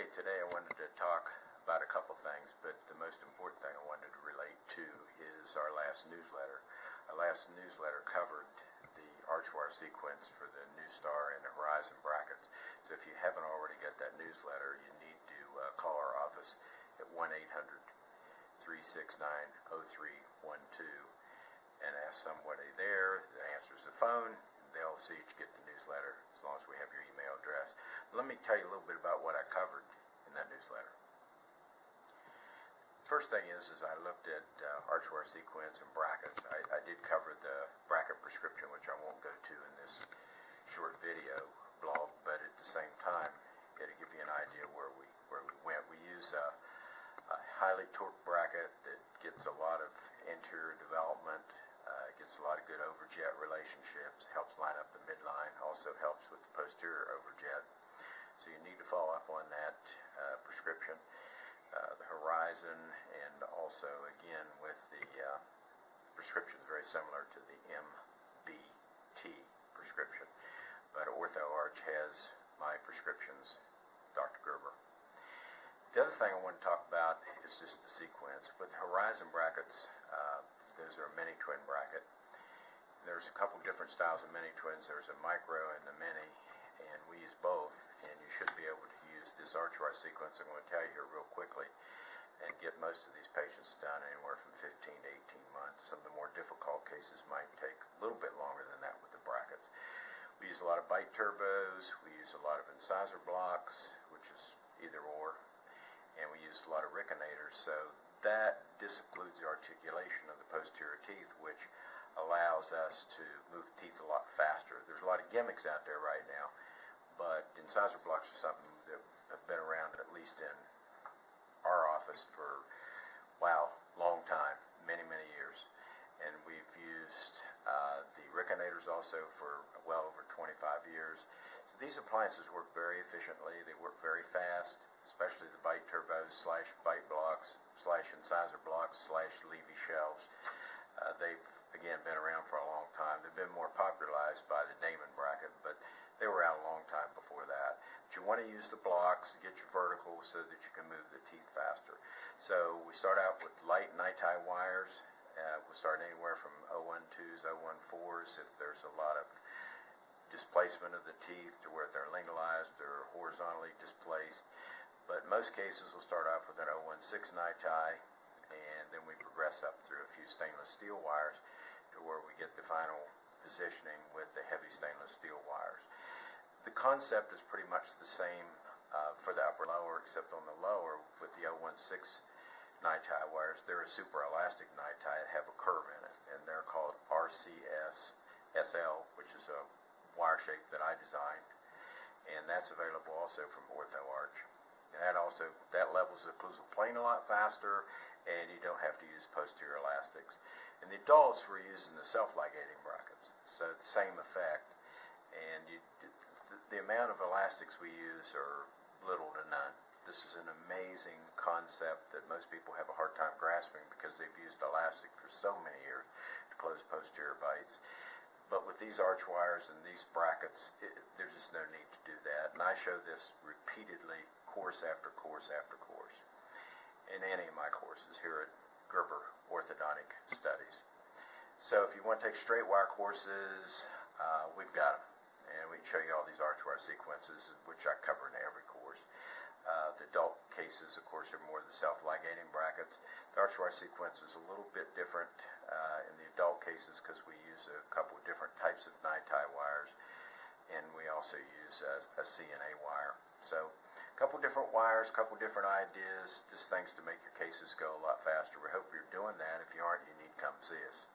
Okay, today I wanted to talk about a couple things, but the most important thing I wanted to relate to is our last newsletter. Our last newsletter covered the Archwire sequence for the New Star and the Horizon brackets. So if you haven't already got that newsletter, you need to call our office at 1-800-369-0312 and ask somebody there that answers the phone. They'll see that you get the newsletter as long as we have your email address. Let me tell you a little bit about what I covered in that newsletter. First thing is I looked at Archwire sequence and brackets. I did cover the bracket prescription, which I won't go to in this short video blog, but at the same time, it'll give you an idea where we went. We use a highly torqued bracket that gets a lot of interior development, gets a lot of good overjet relationships, helps line up the midline, also helps with the posterior overjet. So you need to follow up on that prescription. The Horizon, and also again with the prescription is very similar to the MBT prescription, but Ortho Arch has my prescriptions, Dr. Gerber. The other thing I want to talk about is just the sequence. With the Horizon brackets, those are a mini twin bracket. There's a couple different styles of mini twins. There's a micro and the mini, and we use both, and you should be able to use this Archwire sequence I'm going to tell you here real quickly and get most of these patients done anywhere from 15 to 18 months. Some of the more difficult cases might take a little bit longer than that with the brackets. We use a lot of bite turbos, we use a lot of incisor blocks, which is either or, and we use a lot of riconators, so that disincludes the articulation of the posterior teeth, which allows us to move teeth a lot faster. There's a lot of gimmicks out there right now, but incisor blocks are something that have been around at least in our office for, wow, long time, many years. And we've used the riconators also for well over 25 years. So these appliances work very efficiently. They work very fast, especially the bite turbos / bite blocks / incisor blocks / levy shelves. They've, again, been around for a long time. They've been more popularized by the Damon bracket, but they were out a long time before that. But you want to use the blocks to get your vertical so that you can move the teeth faster. So we start out with light night-tie wires. We'll start anywhere from 012s, 014s if there's a lot of displacement of the teeth to where they're lingualized or horizontally displaced. But in most cases we'll start off with an 016 night-tie, and then we progress up through a few stainless steel wires to where we get the final positioning with the heavy stainless steel wires. The concept is pretty much the same for the upper lower, except on the lower with the 016 night-tie wires, they're a super elastic night-tie that have a curve in it, and they're called RCS SL, which is a wire shape that I designed, and that's available also from Ortho Arch. And that levels the occlusal plane a lot faster, and you don't have to use posterior elastics. In the adults, we're using the self-ligating brackets, so the same effect, and the amount of elastics we use are little to none. This is an amazing concept that most people have a hard time grasping because they've used elastic for so many years to close posterior bites. But with these arch wires and these brackets, there's just no need to do that. And I show this repeatedly, course after course after course, in any of my courses here at Gerber Orthodontic Studies. So if you want to take straight wire courses, we've got them. And we can show you all these Archwire sequences, which I cover in every course. The adult cases, of course, are more the self-ligating brackets. The Archwire sequence is a little bit different in the adult cases because we use a couple of different types of night-tie wires, and we also use a CNA wire. So a couple different wires, a couple different ideas, just things to make your cases go a lot faster. We hope you're doing that. If you aren't, you need to come see us.